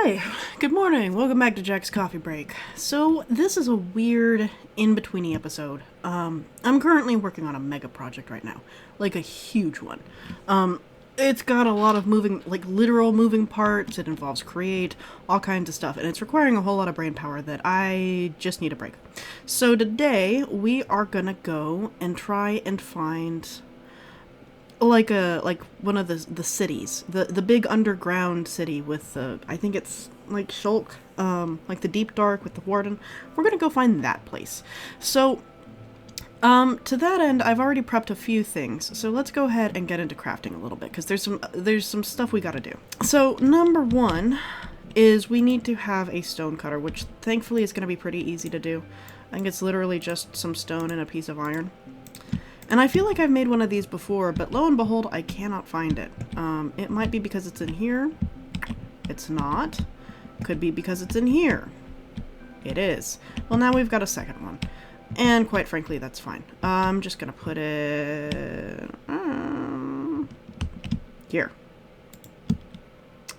Hi, good morning. Welcome back to Jack's Coffee Break. So this is a weird in-betweeny episode. I'm currently working on a mega project right now, like a huge one. It's got a lot of moving, like literal moving parts. It involves create, all kinds of stuff, and it's requiring a whole lot of brain power that I just need a break. So today we are gonna go and try and find like one of the cities, the big underground city with the, I think it's like Shulk, like the Deep Dark with the Warden. We're gonna go find that place. So to that end, I've already prepped a few things. So let's go ahead and get into crafting a little bit, because there's some stuff we gotta do. So number one is we need to have a stone cutter, which thankfully is gonna be pretty easy to do. I think it's literally just some stone and a piece of iron. And I feel like I've made one of these before, but lo and behold, I cannot find it. It might be because it's in here. It's not. Could be because it's in here. It is. Well, now we've got a second one. And quite frankly, that's fine. I'm just gonna put it... here.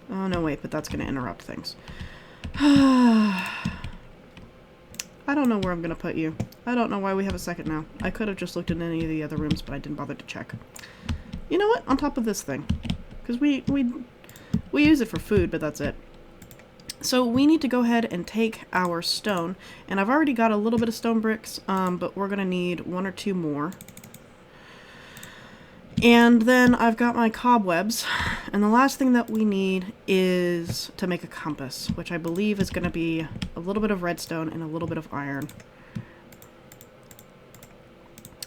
Oh, no, wait, but that's gonna interrupt things. I don't know where I'm gonna put you. I don't know why we have a second now. I could have just looked in any of the other rooms, but I didn't bother to check. You know what? On top of this thing. Because we use it for food, but that's it. So we need to go ahead and take our stone. And I've already got a little bit of stone bricks, but we're gonna need one or two more. And then I've got my cobwebs, and the last thing that we need is to make a compass, which I believe is going to be a little bit of redstone and a little bit of iron.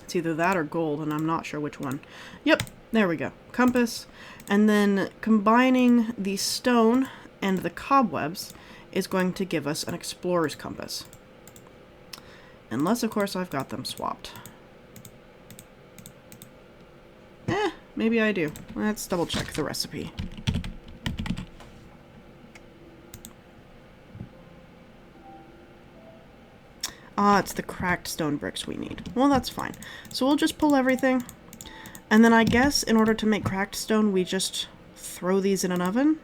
It's either that or gold, and I'm not sure which one. Yep, there we go. Compass. And then combining the stone and the cobwebs is going to give us an explorer's compass. Unless, of course, I've got them swapped. Maybe I do. Let's double check the recipe. Ah, it's the cracked stone bricks we need. Well, that's fine. So we'll just pull everything. And then I guess in order to make cracked stone, we just throw these in an oven.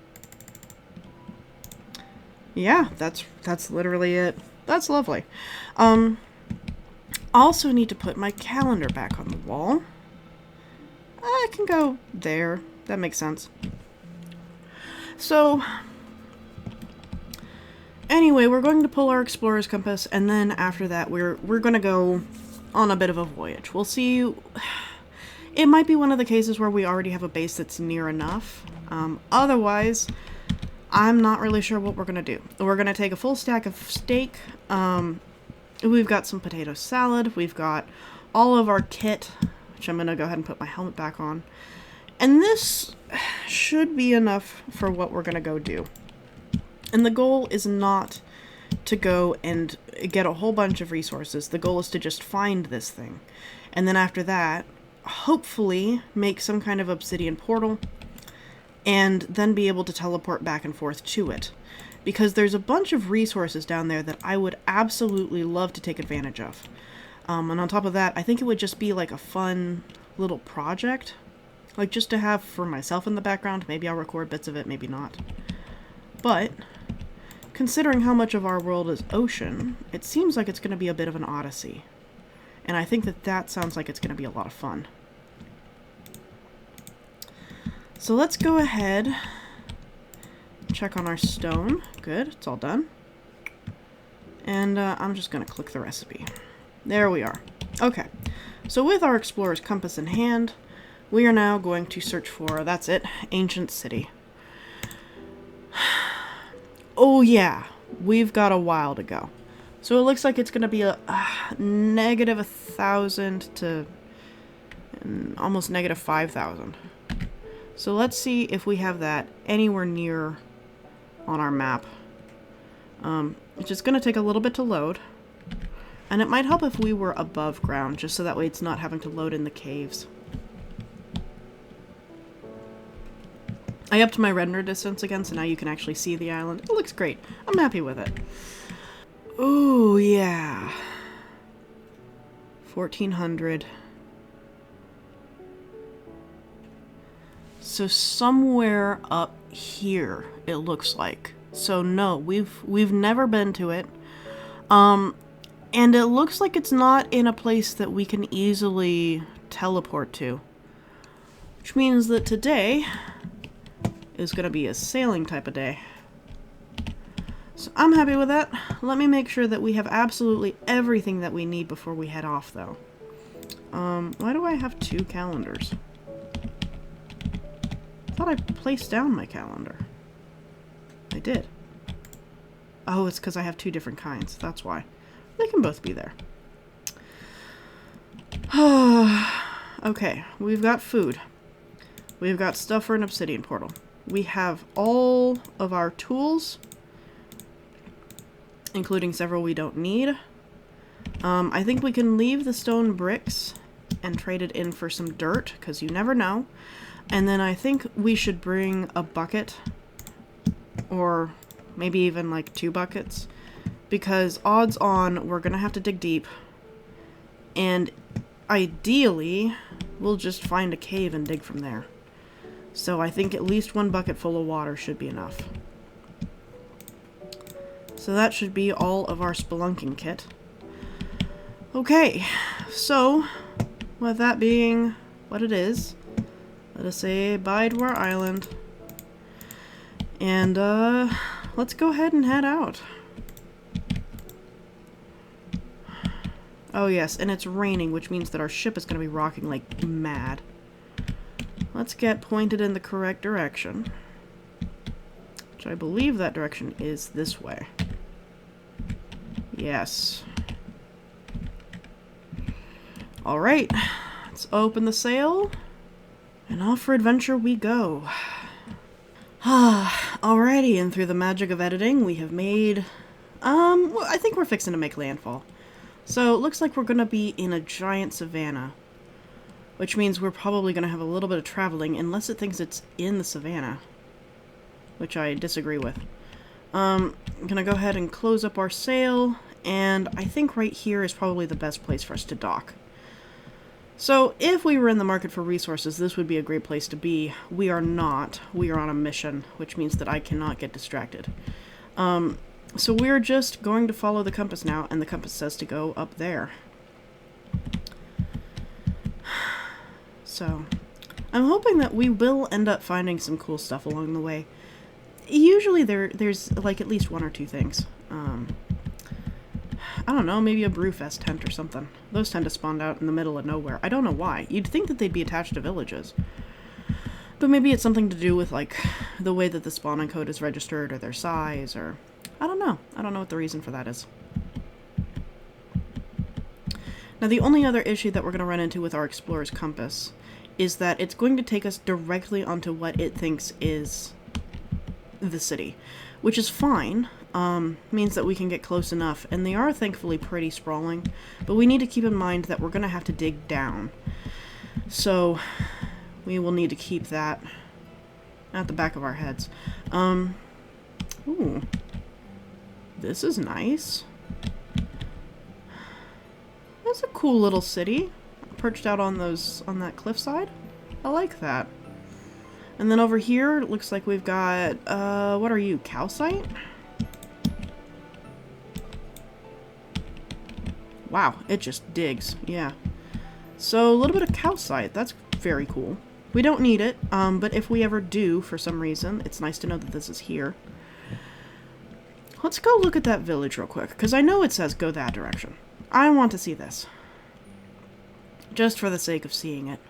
Yeah, that's literally it. That's lovely. Also need to put my calendar back on the wall. I can go there. That makes sense. So, anyway, we're going to pull our explorer's compass, and then after that, we're going to go on a bit of a voyage. We'll see. It might be one of the cases where we already have a base that's near enough. Otherwise, I'm not really sure what we're going to do. We're going to take a full stack of steak. We've got some potato salad. We've got all of our kit, which I'm going to go ahead and put my helmet back on. And this should be enough for what we're going to go do. And the goal is not to go and get a whole bunch of resources. The goal is to just find this thing. And then after that, hopefully make some kind of obsidian portal and then be able to teleport back and forth to it. Because there's a bunch of resources down there that I would absolutely love to take advantage of. And on top of that, I think it would just be like a fun little project. Like just to have for myself in the background. Maybe I'll record bits of it, maybe not. But, considering how much of our world is ocean, it seems like it's going to be a bit of an odyssey. And I think that sounds like it's going to be a lot of fun. So let's go ahead. Check on our stone. Good, it's all done. And I'm just going to click the recipe. There we are. Okay, so with our explorer's compass in hand, we are now going to search for, that's it, ancient city. Oh yeah, we've got a while to go. So it looks like it's going to be a negative 1,000 to almost negative 5,000. So let's see if we have that anywhere near on our map. It's just going to take a little bit to load. And it might help if we were above ground, just so that way it's not having to load in the caves. I upped my render distance again, so now you can actually see the island. It looks great. I'm happy with it. Ooh, yeah. 1,400. So somewhere up here, it looks like. So no, we've never been to it. And it looks like it's not in a place that we can easily teleport to. Which means that today is going to be a sailing type of day. So I'm happy with that. Let me make sure that we have absolutely everything that we need before we head off, though. Why do I have 2 calendars? I thought I placed down my calendar. I did. Oh, it's because I have 2 different kinds. That's why. They can both be there. Okay, we've got food. We've got stuff for an obsidian portal. We have all of our tools, including several we don't need. I think we can leave the stone bricks and trade it in for some dirt, because you never know. And then I think we should bring a bucket, or maybe even like 2 buckets, because odds on we're gonna have to dig deep, and ideally we'll just find a cave and dig from there. So I think at least 1 bucket full of water should be enough. So that should be all of our spelunking kit. Okay, so with that being what it is, let us say bye to our island, and let's go ahead and head out. Oh yes, and it's raining, which means that our ship is going to be rocking like mad. Let's get pointed in the correct direction, which I believe that direction is this way. Yes. Alright, let's open the sail, and off for adventure we go. Alrighty, and through the magic of editing, we have made, well, I think we're fixing to make landfall. So it looks like we're going to be in a giant savanna, which means we're probably going to have a little bit of traveling, unless it thinks it's in the savanna, which I disagree with. I'm going to go ahead and close up our sail, and I think right here is probably the best place for us to dock. So if we were in the market for resources, this would be a great place to be. We are not. We are on a mission, which means that I cannot get distracted. So we're just going to follow the compass now, and the compass says to go up there. So I'm hoping that we will end up finding some cool stuff along the way. Usually there's like at least 1 or 2 things. I don't know, maybe a Brewfest tent or something. Those tend to spawn out in the middle of nowhere. I don't know why. You'd think that they'd be attached to villages. But maybe it's something to do with, like, the way that the spawning code is registered, or their size, or... I don't know. I don't know what the reason for that is. Now, the only other issue that we're going to run into with our Explorer's Compass is that it's going to take us directly onto what it thinks is the city, which is fine. Means that we can get close enough, and they are thankfully pretty sprawling, but we need to keep in mind that we're going to have to dig down. So we will need to keep that at the back of our heads. Ooh. This is nice. That's a cool little city, perched out on that cliffside. I like that. And then over here, it looks like we've got, what are you, calcite? Wow, it just digs, yeah. So a little bit of calcite, that's very cool. We don't need it, but if we ever do, for some reason, it's nice to know that this is here. Let's go look at that village real quick, because I know it says go that direction. I want to see this. Just for the sake of seeing it.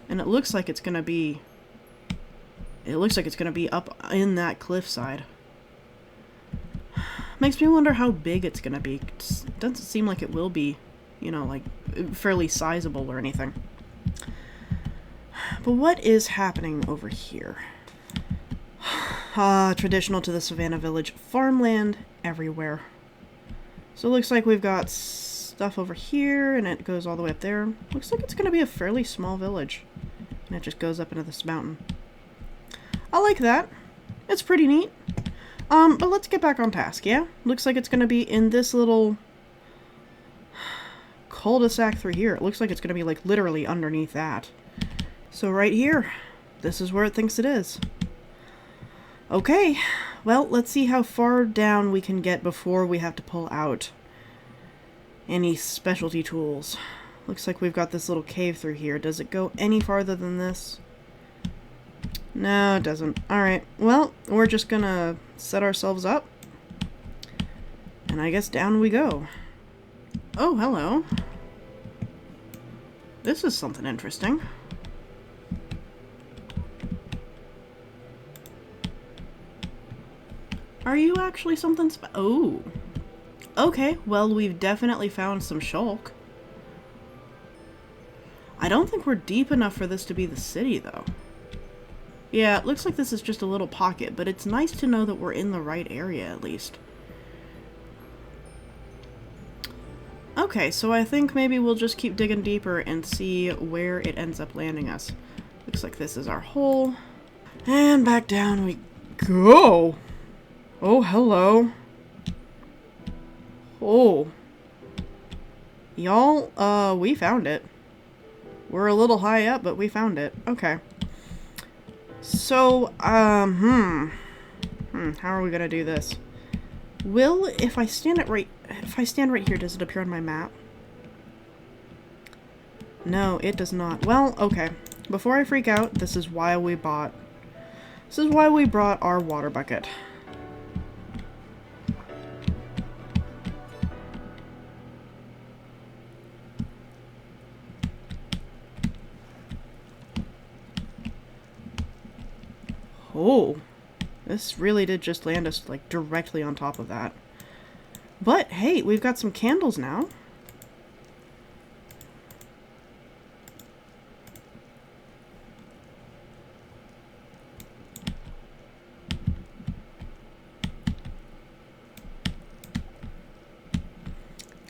And it looks like it's gonna be... It looks like it's gonna be up in that cliffside. Makes me wonder how big it's gonna be. It doesn't seem like it will be, you know, like, fairly sizable or anything. But what is happening over here? Traditional to the Savannah Village. Farmland everywhere. So it looks like we've got stuff over here, and it goes all the way up there. Looks like it's gonna be a fairly small village. And it just goes up into this mountain. I like that. It's pretty neat. But let's get back on task, yeah? Looks like it's gonna be in this little cul-de-sac through here. It looks like it's gonna be, like, literally underneath that. So right here, this is where it thinks it is. Okay, well, let's see how far down we can get before we have to pull out any specialty tools. Looks like we've got this little cave through here. Does it go any farther than this? No, it doesn't. Alright, well, we're just gonna set ourselves up. And I guess down we go. Oh, hello. This is something interesting. Are you actually something oh. Okay, well, we've definitely found some shulk. I don't think we're deep enough for this to be the city, though. Yeah, it looks like this is just a little pocket, but it's nice to know that we're in the right area, at least. Okay, so I think maybe we'll just keep digging deeper and see where it ends up landing us. Looks like this is our hole. And back down we go! Oh, hello. Oh. Y'all, we found it. We're a little high up, but we found it. Okay. So, how are we gonna do this? If I stand right here, does it appear on my map? No, it does not. Well, okay. Before I freak out, this is why we brought our water bucket. Oh, this really did just land us, like, directly on top of that. But, hey, we've got some candles now.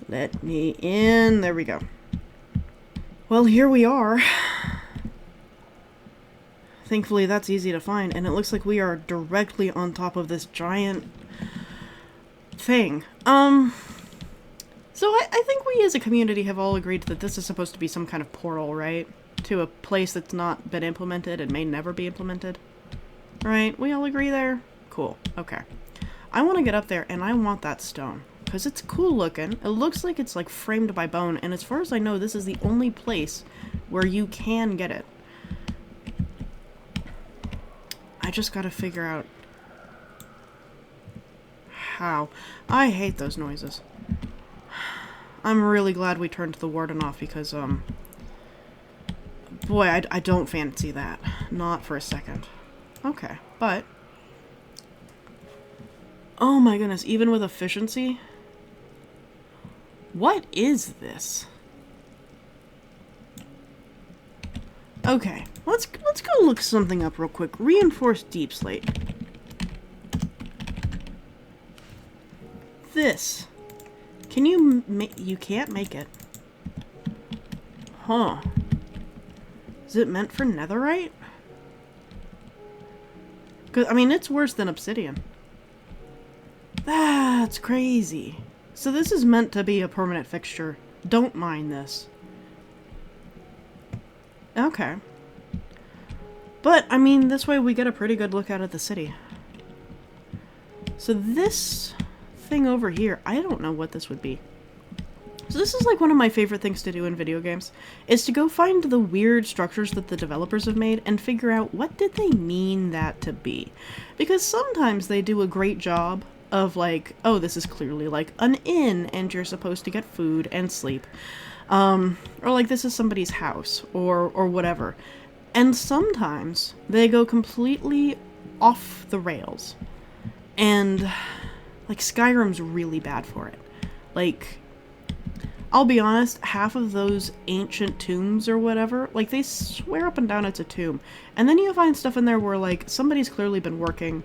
Let me in. There we go. Well, here we are. Thankfully, that's easy to find, and it looks like we are directly on top of this giant thing. So I think we as a community have all agreed that this is supposed to be some kind of portal, right? To a place that's not been implemented and may never be implemented. Right? We all agree there? Cool. Okay. I want to get up there, and I want that stone. Because it's cool looking. It looks like it's, like, framed by bone, and as far as I know, this is the only place where you can get it. I just gotta figure out how. I hate those noises. I'm really glad we turned the warden off because, boy, I don't fancy that. Not for a second. Okay, but... Oh my goodness, even with efficiency? What is this? Okay, let's go look something up real quick. Reinforced deep slate. This. Can you you can't make it. Huh. Is it meant for netherite? 'Cause, I mean, it's worse than obsidian. That's crazy. So this is meant to be a permanent fixture. Don't mind this. Okay. But, I mean, this way we get a pretty good look out at the city. So this thing over here, I don't know what this would be. So this is like one of my favorite things to do in video games, is to go find the weird structures that the developers have made and figure out what did they mean that to be. Because sometimes they do a great job of like, oh, this is clearly like an inn and you're supposed to get food and sleep. Or like this is somebody's house or whatever. And sometimes they go completely off the rails. And like Skyrim's really bad for it. Like, I'll be honest, half of those ancient tombs or whatever, like they swear up and down it's a tomb. And then you find stuff in there where like somebody's clearly been working.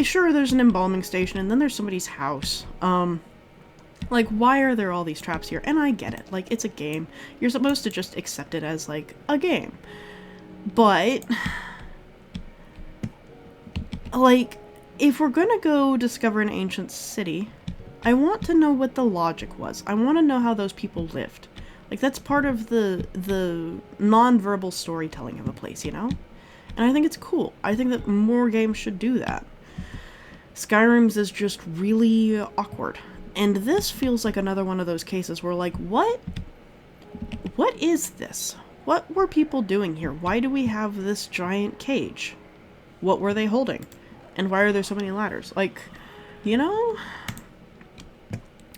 Sure, there's an embalming station and then there's somebody's house. Like, why are there all these traps here? And I get it. Like, it's a game. You're supposed to just accept it as, like, a game. But, like, if we're gonna go discover an ancient city, I want to know what the logic was. I want to know how those people lived. Like, that's part of the non-verbal storytelling of a place, you know? And I think it's cool. I think that more games should do that. Skyrim's is just really awkward. And this feels like another one of those cases where, like, what is this? What were people doing here? Why do we have this giant cage? What were they holding? And why are there so many ladders? Like, you know?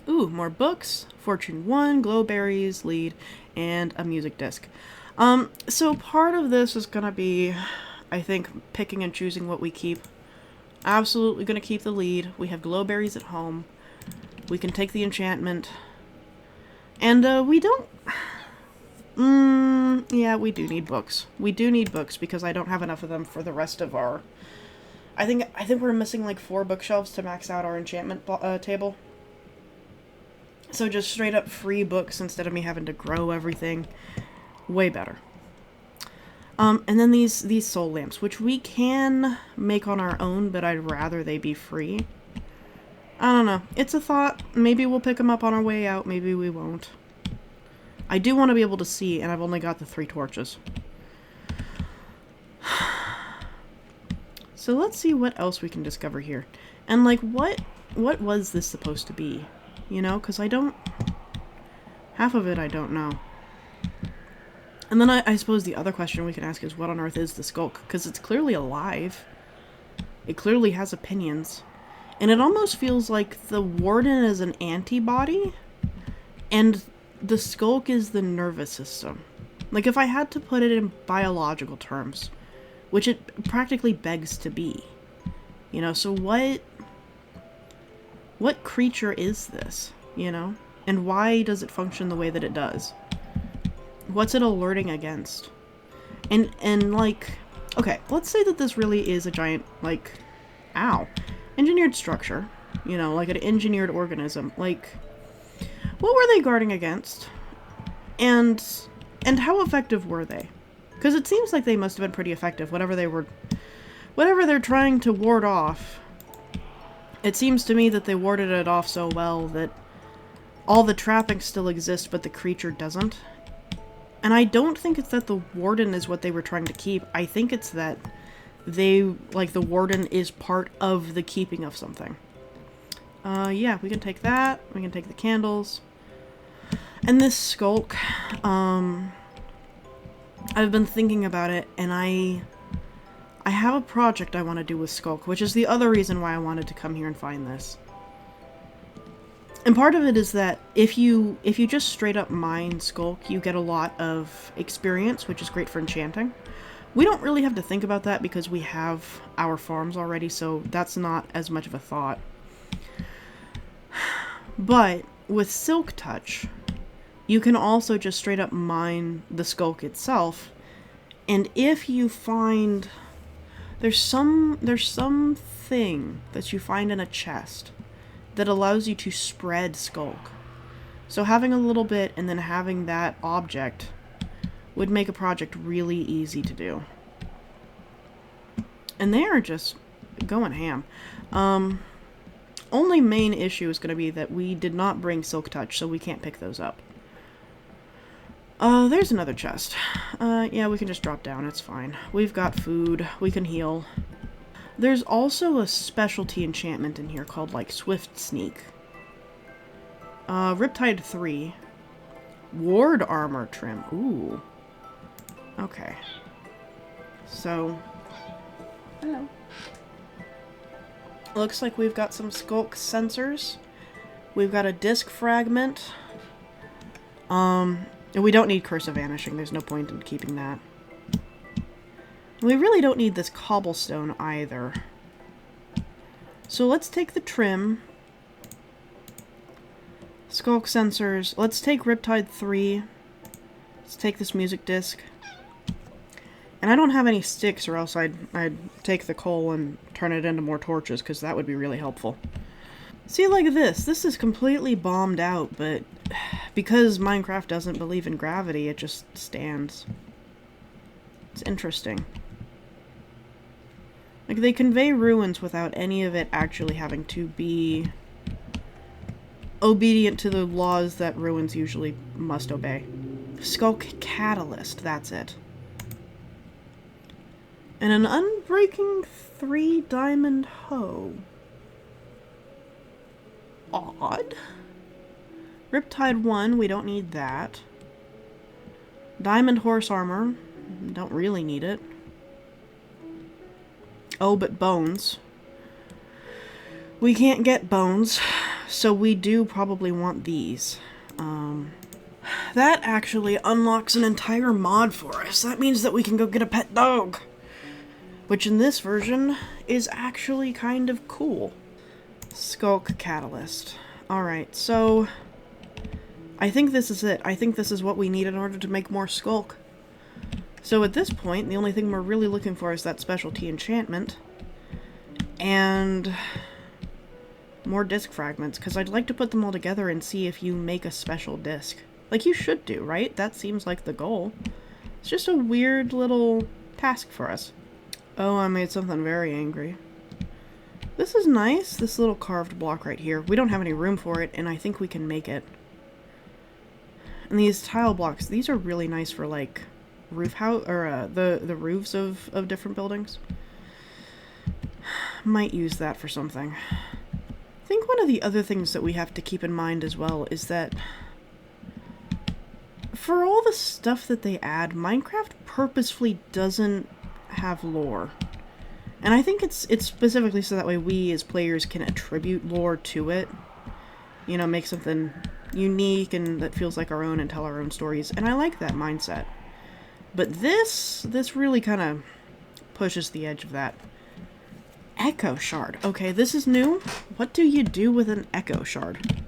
Ooh, more books. Fortune 1, glowberries, lead, and a music disc. So part of this is gonna be, I think, picking and choosing what we keep. Absolutely gonna keep the lead. We have glowberries at home. We can take the enchantment. And, we don't... yeah, we do need books. We do need books because I don't have enough of them for the rest of our... I think we're missing like 4 bookshelves to max out our enchantment table. So just straight up free books instead of me having to grow everything. Way better. And then these soul lamps, which we can make on our own, but I'd rather they be free. I don't know. It's a thought. Maybe we'll pick them up on our way out. Maybe we won't. I do want to be able to see, and I've only got the 3 torches. So let's see what else we can discover here. And, like, what was this supposed to be? You know, because I don't... half of it I don't know. And then I suppose the other question we can ask is, what on earth is the skulk? Because it's clearly alive. It clearly has opinions. And it almost feels like the warden is an antibody, and the skulk is the nervous system. Like, if I had to put it in biological terms, which it practically begs to be. You know, so what creature is this, you know? And why does it function the way that it does? What's it alerting against? And like, okay, let's say that this really is a giant, like, engineered structure. You know, like an engineered organism. Like, what were they guarding against? And how effective were they? Because it seems like they must have been pretty effective, whatever they're trying to ward off. It seems to me that they warded it off so well that all the trappings still exist, but the creature doesn't. And I don't think it's that the warden is what they were trying to keep. I think it's that the warden is part of the keeping of something. Yeah, we can take that. We can take the candles. And this skulk, I've been thinking about it, and I have a project I want to do with skulk, which is the other reason why I wanted to come here and find this. And part of it is that if you just straight up mine skulk, you get a lot of experience, which is great for enchanting. We don't really have to think about that because we have our farms already, so that's not as much of a thought. But with Silk Touch, you can also just straight up mine the skulk itself, and if you find there's something that you find in a chest that allows you to spread skulk. So having a little bit and then having that object would make a project really easy to do. And they are just going ham. Only main issue is going to be that we did not bring Silk Touch, so we can't pick those up. There's another chest. Yeah, we can just drop down, it's fine. We've got food, we can heal. There's also a specialty enchantment in here called, like, Swift Sneak. Riptide 3. Ward Armor Trim. Ooh. Okay. So... hello. Looks like we've got some skulk sensors. We've got a disc fragment. And we don't need Curse of Vanishing. There's no point in keeping that. We really don't need this cobblestone either. So let's take the trim. Skulk sensors. Let's take Riptide 3. Let's take this music disc. And I don't have any sticks, or else I'd take the coal and turn it into more torches, because that would be really helpful. See, like this. This is completely bombed out, but because Minecraft doesn't believe in gravity, it just stands. It's interesting. Like, they convey ruins without any of it actually having to be obedient to the laws that ruins usually must obey. Skulk Catalyst, that's it. And an unbreaking 3 diamond hoe. Odd. Riptide 1, we don't need that. Diamond horse armor, don't really need it. Oh, but bones. We can't get bones, so we do probably want these. That actually unlocks an entire mod for us. That means that we can go get a pet dog. Which in this version is actually kind of cool. Skulk Catalyst. Alright, so I think this is it. I think this is what we need in order to make more Skulk. So at this point, the only thing we're really looking for is that specialty enchantment. And more disc fragments, because I'd like to put them all together and see if you make a special disc. Like you should do, right? That seems like the goal. It's just a weird little task for us. Oh, I made something very angry. This is nice, this little carved block right here. We don't have any room for it, and I think we can make it. And these tile blocks, these are really nice for like roof house, or the roofs of different buildings. Might use that for something. I think one of the other things that we have to keep in mind as well is that for all the stuff that they add, Minecraft purposefully doesn't have lore. And I think it's specifically so that way we as players can attribute lore to it. You know, make something unique and that feels like our own and tell our own stories. And I like that mindset. But this really kind of pushes the edge of that. Echo Shard. Okay, this is new. What do you do with an Echo Shard?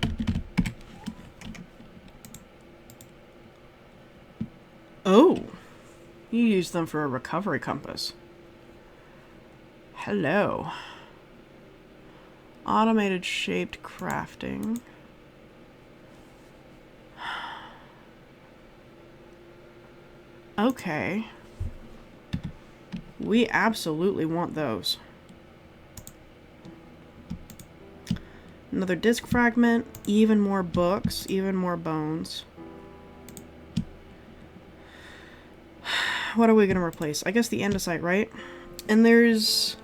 Oh, you use them for a recovery compass. Hello. Automated shaped crafting. Okay. We absolutely want those. Another disc fragment, even more books, even more bones. What are we going to replace? I guess the andesite, right? And there's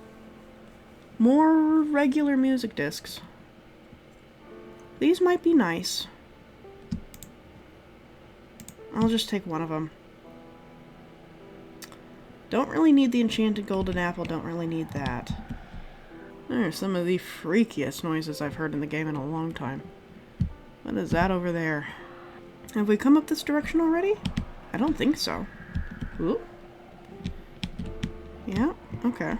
more regular music discs. These might be nice. I'll just take one of them. Don't really need the enchanted golden apple, don't really need that. There's some of the freakiest noises I've heard in the game in a long time. What is that over there? Have we come up this direction already? I don't think so. Ooh. Yeah, okay.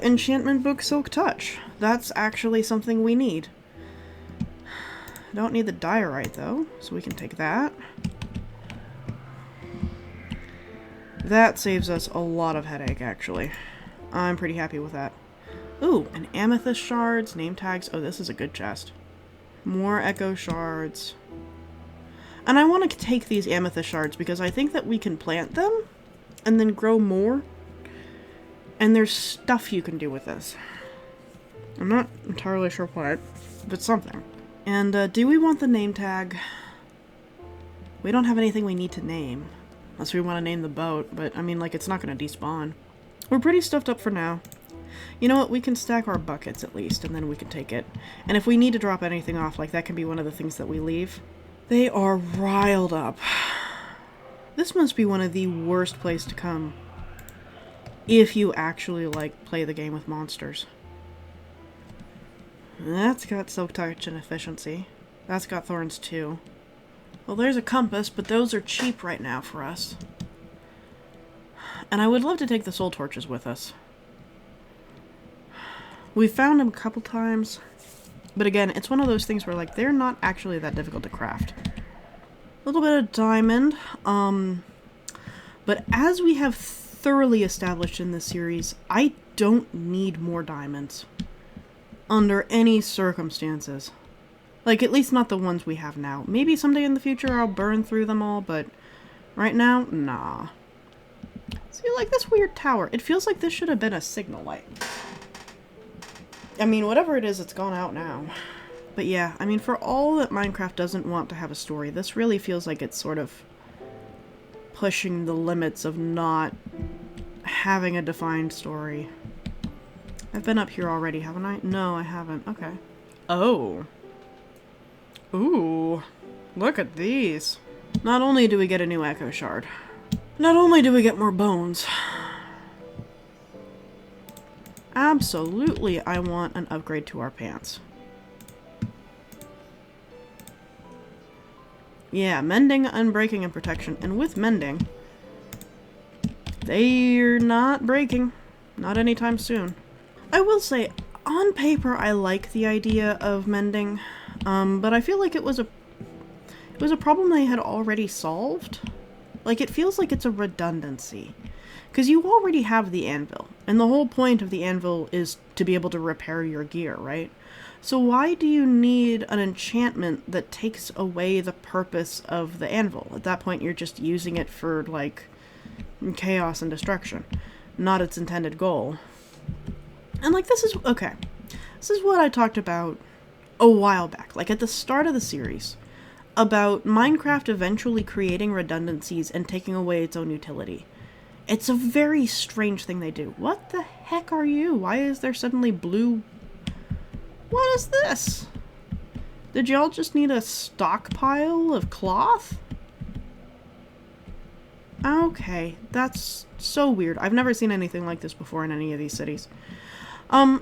Enchantment book Silk Touch. That's actually something we need. Don't need the diorite though, so we can take that. That saves us a lot of headache, actually. I'm pretty happy with that. Ooh, an amethyst shards, name tags. Oh, this is a good chest. More echo shards. And I want to take these amethyst shards because I think that we can plant them and then grow more. And there's stuff you can do with this. I'm not entirely sure what, but something. And do we want the name tag? We don't have anything we need to name. Unless we want to name the boat, but I mean, like, it's not going to despawn. We're pretty stuffed up for now. You know what? We can stack our buckets at least, and then we can take it. And if we need to drop anything off, like, that can be one of the things that we leave. They are riled up. This must be one of the worst places to come. If you actually, like, play the game with monsters. That's got Silk Touch and Efficiency. That's got Thorns too. Well, there's a compass, but those are cheap right now for us. And I would love to take the soul torches with us. We've found them a couple times. But again, it's one of those things where, like, they're not actually that difficult to craft. A little bit of diamond. But as we have thoroughly established in this series, I don't need more diamonds. Under any circumstances. Like, at least not the ones we have now. Maybe someday in the future I'll burn through them all, but right now, nah. See, like this weird tower. It feels like this should have been a signal light. I mean, whatever it is, it's gone out now. But yeah, I mean, for all that Minecraft doesn't want to have a story, this really feels like it's sort of pushing the limits of not having a defined story. I've been up here already, haven't I? No, I haven't. Okay. Oh. Ooh. Look at these. Not only do we get a new echo shard, not only do we get more bones, absolutely I want an upgrade to our pants. Yeah, mending, unbreaking, and protection. And with mending, they're not breaking. Not anytime soon. I will say, on paper, I like the idea of mending, but I feel like it was a problem they had already solved. Like, it feels like it's a redundancy. Because you already have the anvil, and the whole point of the anvil is to be able to repair your gear, right? So why do you need an enchantment that takes away the purpose of the anvil? At that point, you're just using it for, like, chaos and destruction, not its intended goal. And, like, this is, okay, this is what I talked about a while back, like at the start of the series, about Minecraft eventually creating redundancies and taking away its own utility. It's a very strange thing they do. What the heck are you? Why is there suddenly blue? What is this? Did y'all just need a stockpile of cloth? Okay, that's so weird. I've never seen anything like this before in any of these cities. But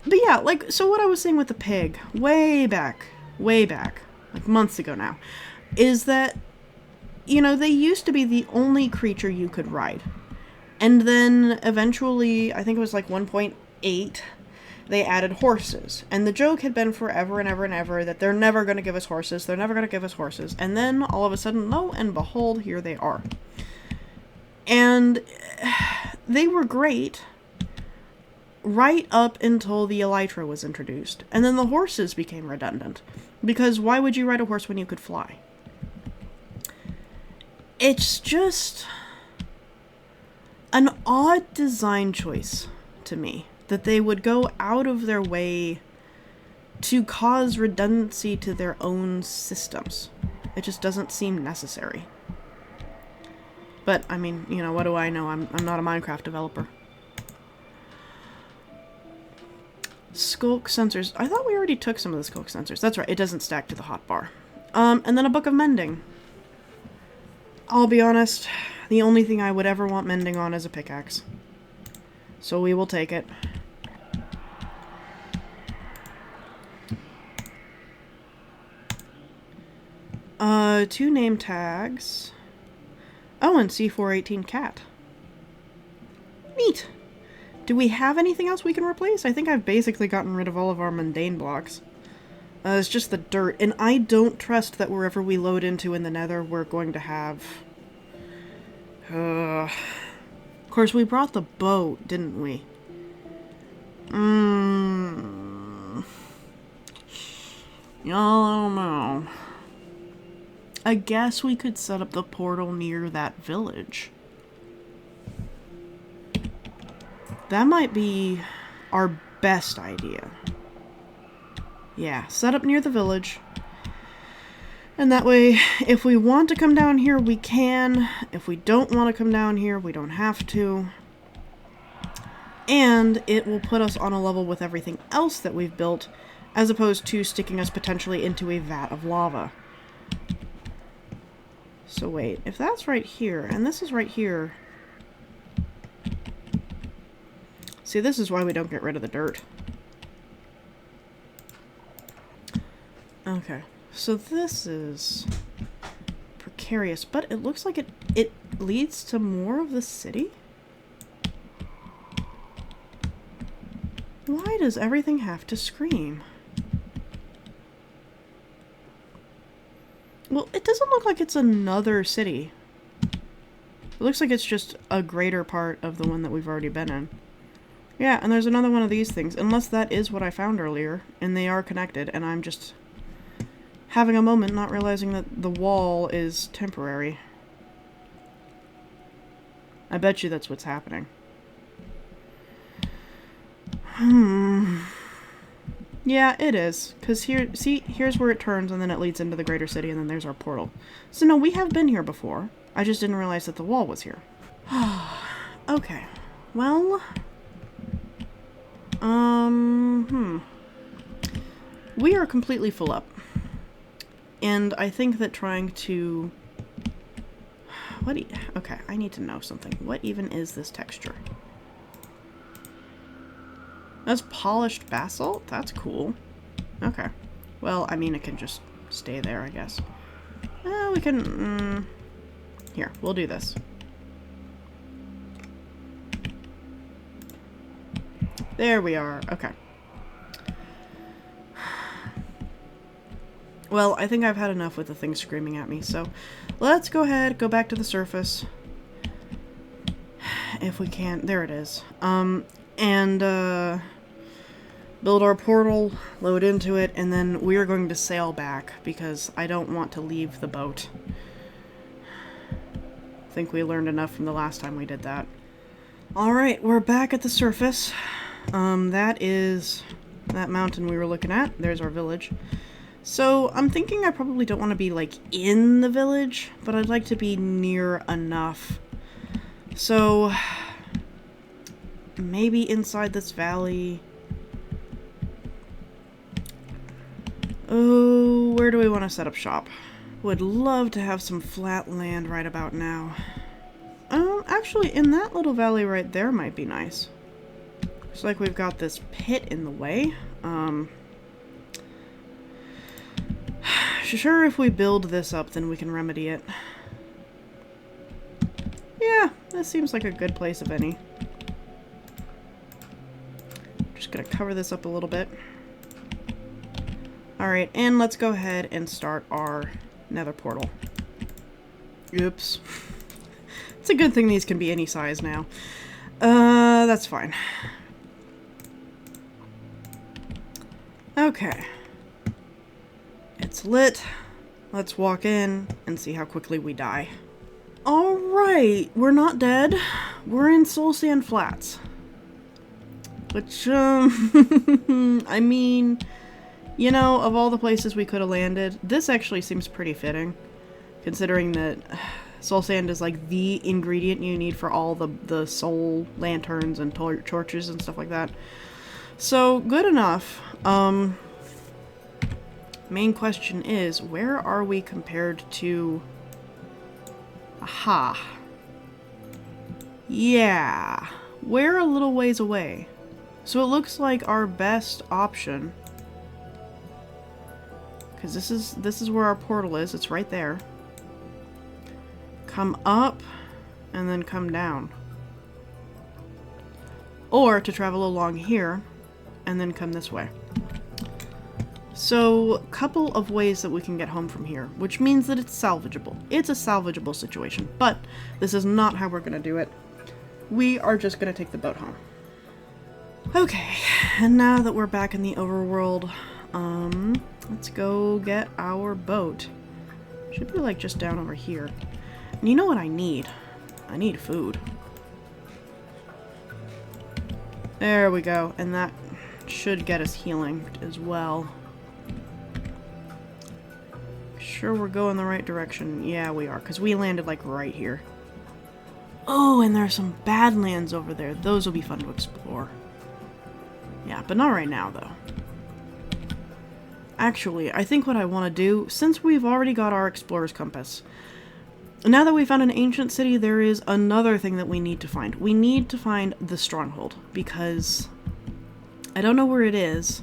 yeah, like, so what I was saying with the pig, way back, like months ago now, is that, you know, they used to be the only creature you could ride. And then eventually, I think it was like 1.8, they added horses. And the joke had been forever and ever and ever that they're never going to give us horses, they're never going to give us horses. And then all of a sudden, lo and behold, here they are. And they were great right up until the elytra was introduced. And then the horses became redundant. Because why would you ride a horse when you could fly? It's just an odd design choice to me, that they would go out of their way to cause redundancy to their own systems. It just doesn't seem necessary. But, I mean, you know, what do I know? I'm not a Minecraft developer. Skulk sensors. I thought we already took some of the skulk sensors. That's right, it doesn't stack to the hotbar. And then a book of mending. I'll be honest, the only thing I would ever want mending on is a pickaxe. So we will take it. Two name tags. Oh, and C418 cat. Neat. Do we have anything else we can replace? I think I've basically gotten rid of all of our mundane blocks. It's just the dirt, and I don't trust that wherever we load into in the nether, we're going to have... Of course, we brought the boat, didn't we? Y'all, I don't know. I guess we could set up the portal near that village. That might be our best idea. Yeah, set up near the village. And that way, if we want to come down here, we can. If we don't want to come down here, we don't have to. And it will put us on a level with everything else that we've built, as opposed to sticking us potentially into a vat of lava. So wait, if that's right here, and this is right here... See, this is why we don't get rid of the dirt. Okay, so this is precarious, but it looks like it leads to more of the city? Why does everything have to scream? Well, it doesn't look like it's another city. It looks like it's just a greater part of the one that we've already been in. Yeah, and there's another one of these things, unless that is what I found earlier, and they are connected, and I'm just having a moment not realizing that the wall is temporary. I bet you that's what's happening. Yeah, it is. Because here, see, here's where it turns, and then it leads into the greater city, and then there's our portal. So no, we have been here before. I just didn't realize that the wall was here. Okay. Well... We are completely full up. And I think that trying to... Okay, I need to know something. What even is this texture? That's polished basalt? That's cool. Okay. Well, I mean, it can just stay there, I guess. We can... Here, we'll do this. There we are. Okay. Well, I think I've had enough with the thing screaming at me, so let's go ahead, go back to the surface. If we can. There it is. Build our portal, load into it, and then we are going to sail back because I don't want to leave the boat. I think we learned enough from the last time we did that. Alright, we're back at the surface. That is that mountain we were looking at. There's our village. So, I'm thinking I probably don't want to be, like, in the village, but I'd like to be near enough. So, maybe inside this valley. Oh, where do we want to set up shop? Would love to have some flat land right about now. Actually, in that little valley right there might be nice. Looks like we've got this pit in the way. Sure, if we build this up, then we can remedy it. Yeah, this seems like a good place of any. Just gonna cover this up a little bit. Alright, and let's go ahead and start our nether portal. Oops. It's a good thing these can be any size now. That's fine. Okay. It's lit. Let's walk in and see how quickly we die. Alright, we're not dead. We're in Soul Sand Flats. Which, I mean, you know, of all the places we could have landed, this actually seems pretty fitting. Considering that soul sand is like the ingredient you need for all the soul lanterns and torches and stuff like that. So, good enough. Main question is, where are we compared to... Aha. Yeah. We're a little ways away. So it looks like our best option... Because this is where our portal is. It's right there. Come up, and then come down. Or to travel along here, and then come this way. So, a couple of ways that we can get home from here, which means that it's salvageable. It's a salvageable situation, but this is not how we're going to do it. We are just going to take the boat home. Okay, and now that we're back in the overworld, let's go get our boat. Should be like just down over here. And you know what I need? I need food. There we go, and that should get us healing as well. Sure we're going the right direction. Yeah, we are, because we landed like right here. Oh, and there's some badlands over there. Those will be fun to explore. Yeah, but not right now, though. Actually, I think what I want to do, since we've already got our explorer's compass, now that we found an ancient city, there is another thing that we need to find. We need to find the Stronghold, because I don't know where it is,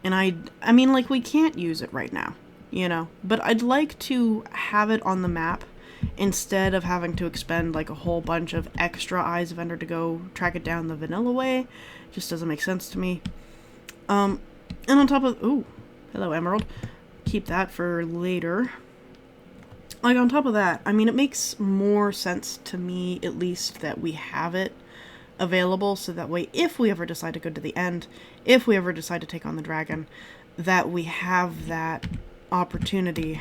and I mean, like, we can't use it right now, you know, but I'd like to have it on the map instead of having to expend, like, a whole bunch of extra Eyes of Ender to go track it down the vanilla way. It just doesn't make sense to me. And on top of... Ooh, hello, Emerald. Keep that for later. Like, on top of that, I mean, it makes more sense to me, at least, that we have it available, so that way, if we ever decide to go to the end, if we ever decide to take on the dragon, that we have that opportunity.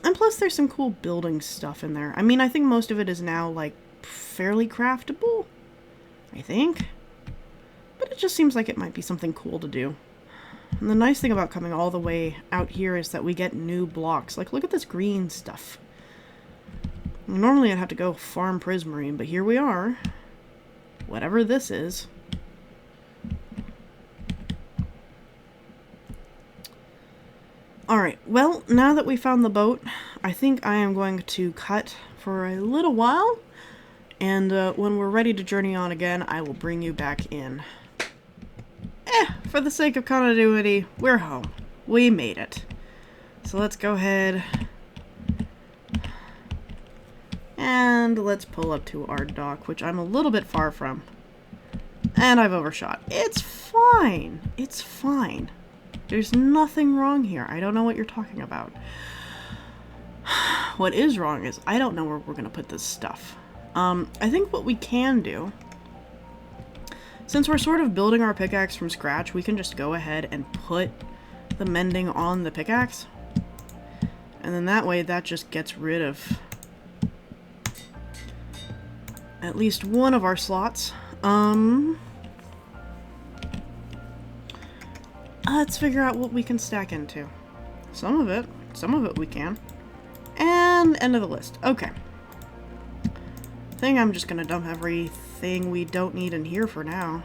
And plus, there's some cool building stuff in there. I mean, I think most of it is now, like, fairly craftable, I think. but it just seems like it might be something cool to do. And the nice thing about coming all the way out here is that we get new blocks. Like, look at this green stuff. Normally I'd have to go farm prismarine, but here we are. Whatever this is. Alright, well, now that we found the boat, I think I am going to cut for a little while. And when we're ready to journey on again, I will bring you back in. For the sake of continuity, we're home. We made it. So let's go ahead and let's pull up to our dock, which I'm a little bit far from. And I've overshot. It's fine. It's fine. There's nothing wrong here. I don't know what you're talking about. What is wrong is I don't know where we're going to put this stuff. I think what we can do, since we're sort of building our pickaxe from scratch, we can just go ahead and put the mending on the pickaxe. And then that way that just gets rid of at least one of our slots. Let's figure out what we can stack into. Some of it we can. And end of the list. Okay. I think I'm just gonna dump everything we don't need in here for now.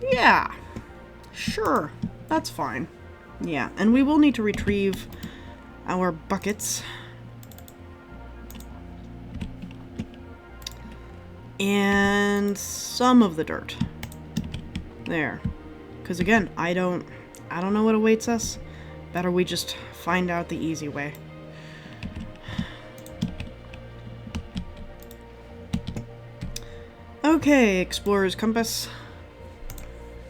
Yeah. Sure. That's fine. Yeah, and we will need to retrieve our buckets. And some of the dirt. There. Because again, I don't know what awaits us. Better we just find out the easy way. Okay, Explorer's Compass.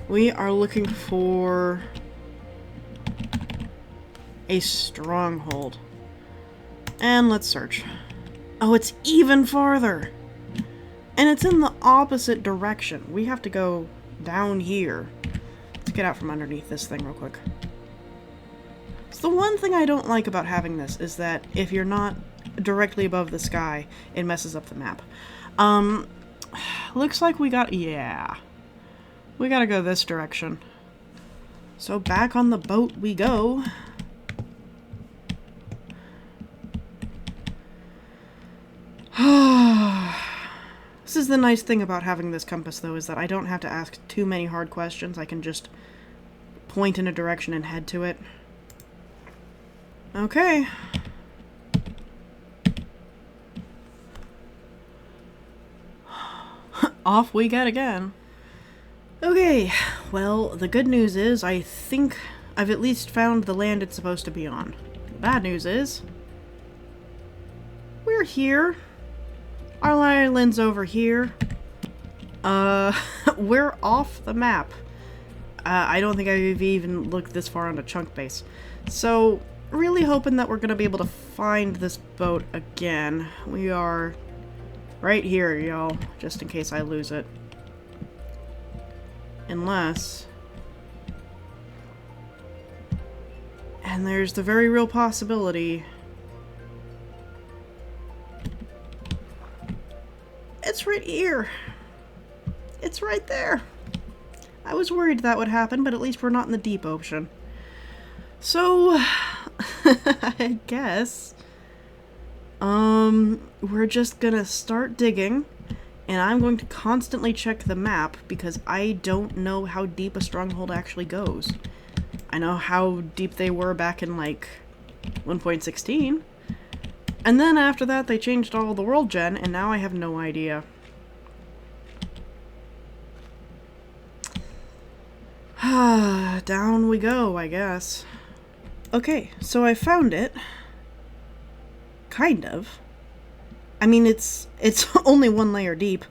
We are looking for a stronghold. And let's search. Oh, it's even farther! And it's in the opposite direction. We have to go down here. Let's get out from underneath this thing real quick. So the one thing I don't like about having this is that if you're not directly above the sky, it messes up the map. Looks like we got... yeah. We gotta go this direction. So back on the boat we go. This is the nice thing about having this compass, though, is that I don't have to ask too many hard questions. I can just point in a direction and head to it. Okay. Off we get again. Okay, well, the good news is I think I've at least found the land it's supposed to be on. The bad news is we're here. Our island's over here. We're off the map. I don't think I've even looked this far onto Chunk Base. So, really hoping that we're going to be able to find this boat again. We are right here, y'all, just in case I lose it. Unless... and there's the very real possibility... it's right here. It's right there. I was worried that would happen, but at least we're not in the deep ocean. So, I guess, we're just gonna start digging, and I'm going to constantly check the map, because I don't know how deep a stronghold actually goes. I know how deep they were back in, like, 1.16. And then after that, they changed all the world gen, and now I have no idea. Down we go, I guess. Okay, so I found it. Kind of. I mean, it's only one layer deep.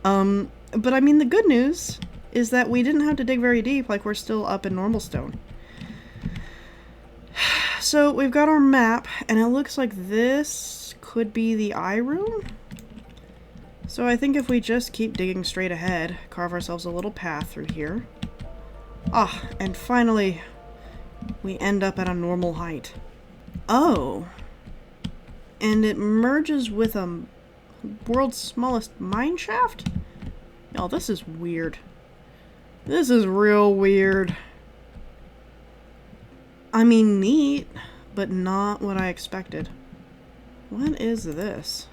But I mean, the good news is that we didn't have to dig very deep, like we're still up in normal stone. So we've got our map, and it looks like this could be the eye room. So I think if we just keep digging straight ahead, carve ourselves a little path through here. Ah, and finally, we end up at a normal height. Oh. And it merges with a World's smallest mine shaft? Oh, this is weird. This is real weird. I mean, neat, but not what I expected. What is this?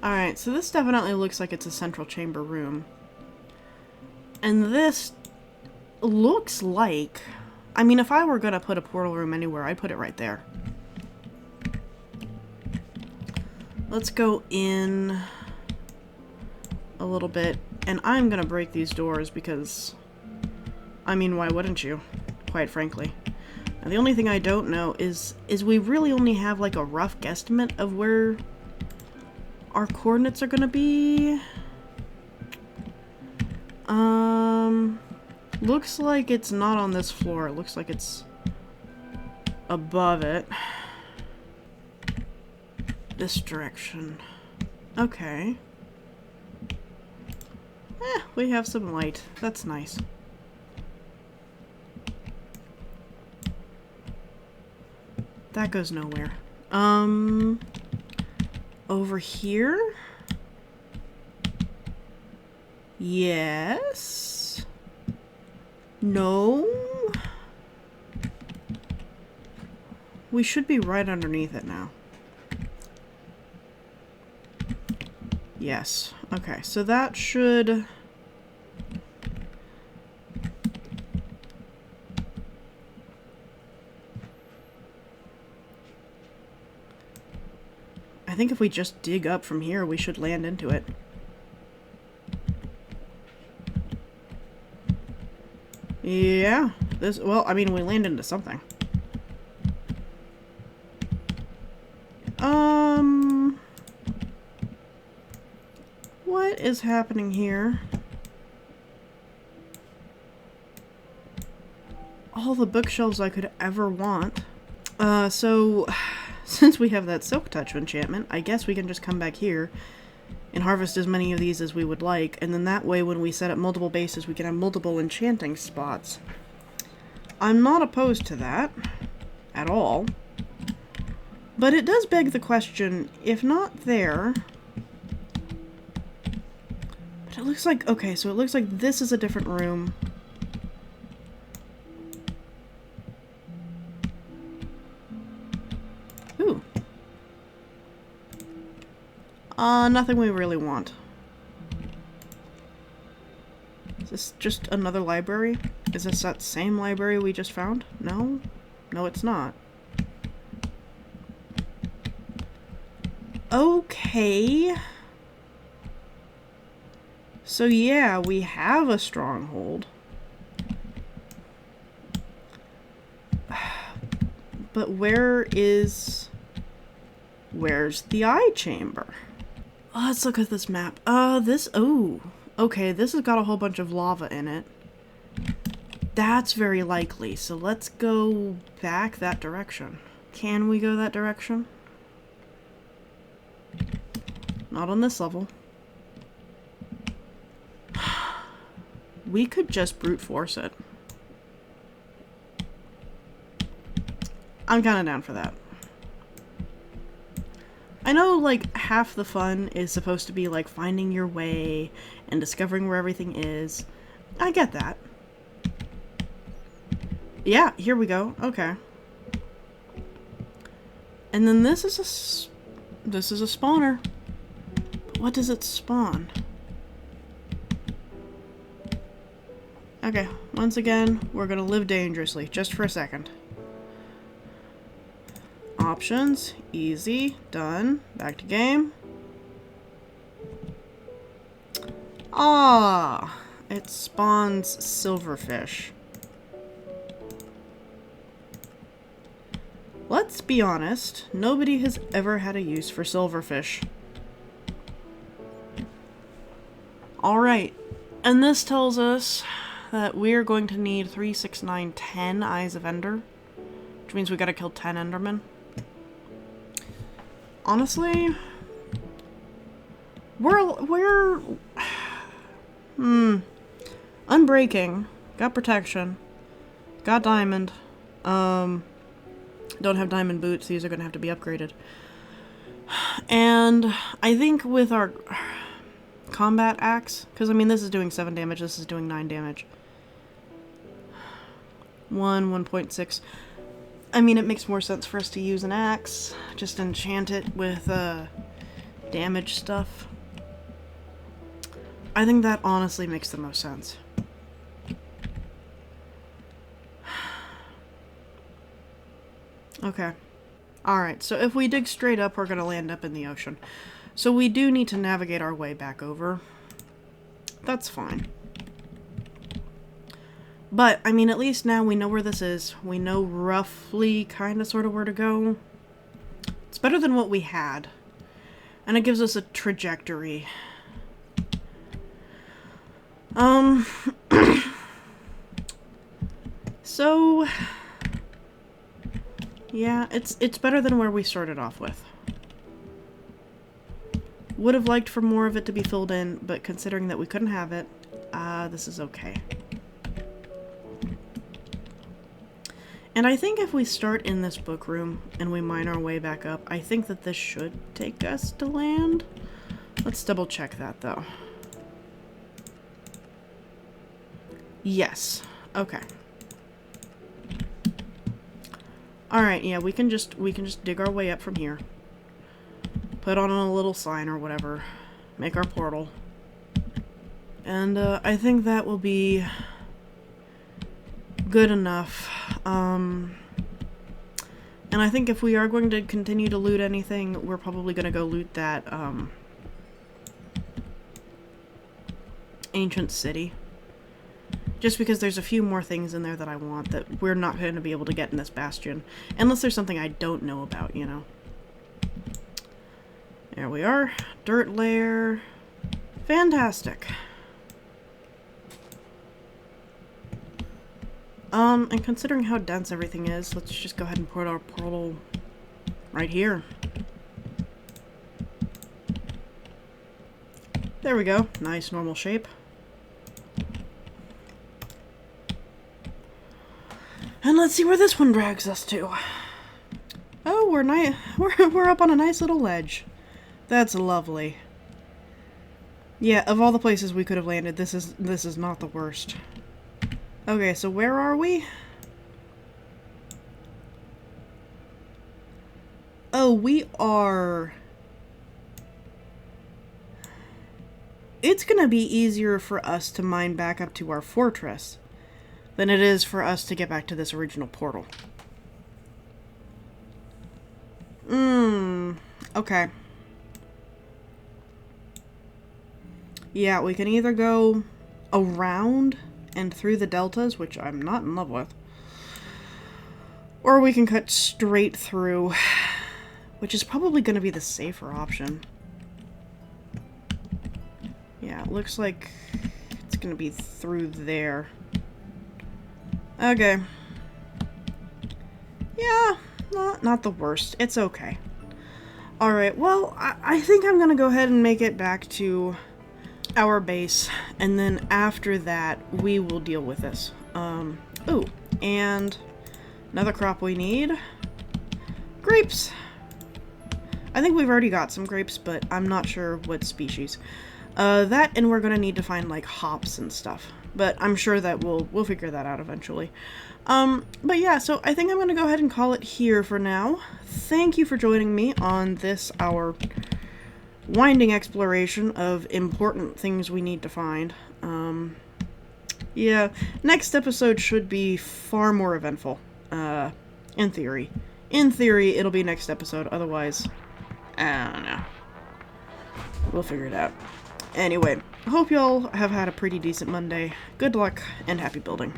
Alright, so this definitely looks like it's a central chamber room. And this looks like... I mean, if I were gonna put a portal room anywhere, I'd put it right there. Let's go in a little bit, and I'm gonna break these doors because, I mean, why wouldn't you? Quite frankly. Now, the only thing I don't know is we really only have like a rough guesstimate of where our coordinates are gonna be. Looks like it's not on this floor. It looks like it's above it. This direction. Okay. We have some light. That's nice. That goes nowhere. Over here? Yes? No? We should be right underneath it now. Yes. Okay, so that should... I think if we just dig up from here, we should land into it. Yeah. This, well, I mean, we land into something. What is happening here? All the bookshelves I could ever want. So, since we have that Silk Touch enchantment, I guess we can just come back here and harvest as many of these as we would like, and then that way when we set up multiple bases, we can have multiple enchanting spots. I'm not opposed to that at all, but it does beg the question, if not there... But it looks like, okay, so it looks like this is a different room. Ooh. Nothing we really want. Is this just another library? Is this that same library we just found? No? No, it's not. Okay. So yeah, we have a stronghold. But where's the eye chamber? Let's look at this map. Oh, okay, this has got a whole bunch of lava in it. That's very likely, so let's go back that direction. Can we go that direction? Not on this level. We could just brute force it. I'm kind of down for that. I know, like, half the fun is supposed to be, like, finding your way and discovering where everything is. I get that. Yeah, here we go. Okay. And then this is a spawner. But what does it spawn? Okay, once again, we're gonna live dangerously, just for a second. Options, easy, done, back to game. Ah, it spawns silverfish. Let's be honest, nobody has ever had a use for silverfish. Alright, and this tells us that we're going to need 3, 6, 9, 10 Eyes of Ender, which means we gotta kill 10 Endermen. Honestly, we're Unbreaking, got protection, got diamond, Don't have diamond boots. These are going to have to be upgraded. And I think with our combat axe, because I mean this is doing 7 damage, this is doing 9 damage. 1.6. I mean it makes more sense for us to use an axe, just enchant it with damage stuff. I think that honestly makes the most sense. Okay. Alright, so if we dig straight up, we're going to land up in the ocean. So we do need to navigate our way back over. That's fine. But, I mean, at least now we know where this is. We know roughly, kind of, sort of where to go. It's better than what we had. And it gives us a trajectory. So... yeah, it's better than where we started off with. Would have liked for more of it to be filled in, but considering that we couldn't have it, this is okay. And I think if we start in this book room and we mine our way back up, I think that this should take us to land. Let's double check that though. Yes. Okay. Alright, yeah, we can just dig our way up from here. Put on a little sign or whatever. Make our portal. And I think that will be good enough. And I think if we are going to continue to loot anything, we're probably going to go loot that ancient city. Just because there's a few more things in there that I want that we're not going to be able to get in this bastion. Unless there's something I don't know about, you know. There we are. Dirt layer. Fantastic. And considering how dense everything is, let's just go ahead and put our portal right here. There we go. Nice normal shape. And let's see where this one drags us to. Oh, we're up on a nice little ledge. That's lovely. Yeah, of all the places we could have landed, this is not the worst. Okay, so where are we? Oh, we are... It's gonna be easier for us to mine back up to our fortress than it is for us to get back to this original portal. Okay. Yeah, we can either go around and through the deltas, which I'm not in love with, or we can cut straight through, which is probably going to be the safer option. Yeah, it looks like it's going to be through there. Okay. Yeah, not the worst. It's okay. Alright, well, I think I'm going to go ahead and make it back to our base, and then after that, we will deal with this. Ooh, and another crop we need. Grapes! I think we've already got some grapes, but I'm not sure what species. That, and we're gonna need to find, like, hops and stuff. But I'm sure that we'll figure that out eventually. But yeah, so I think I'm gonna go ahead and call it here for now. Thank you for joining me on this, our winding exploration of important things we need to find. Yeah, next episode should be far more eventful, in theory. In theory, it'll be next episode, otherwise, I don't know. We'll figure it out. Anyway, hope y'all have had a pretty decent Monday. Good luck, and happy building.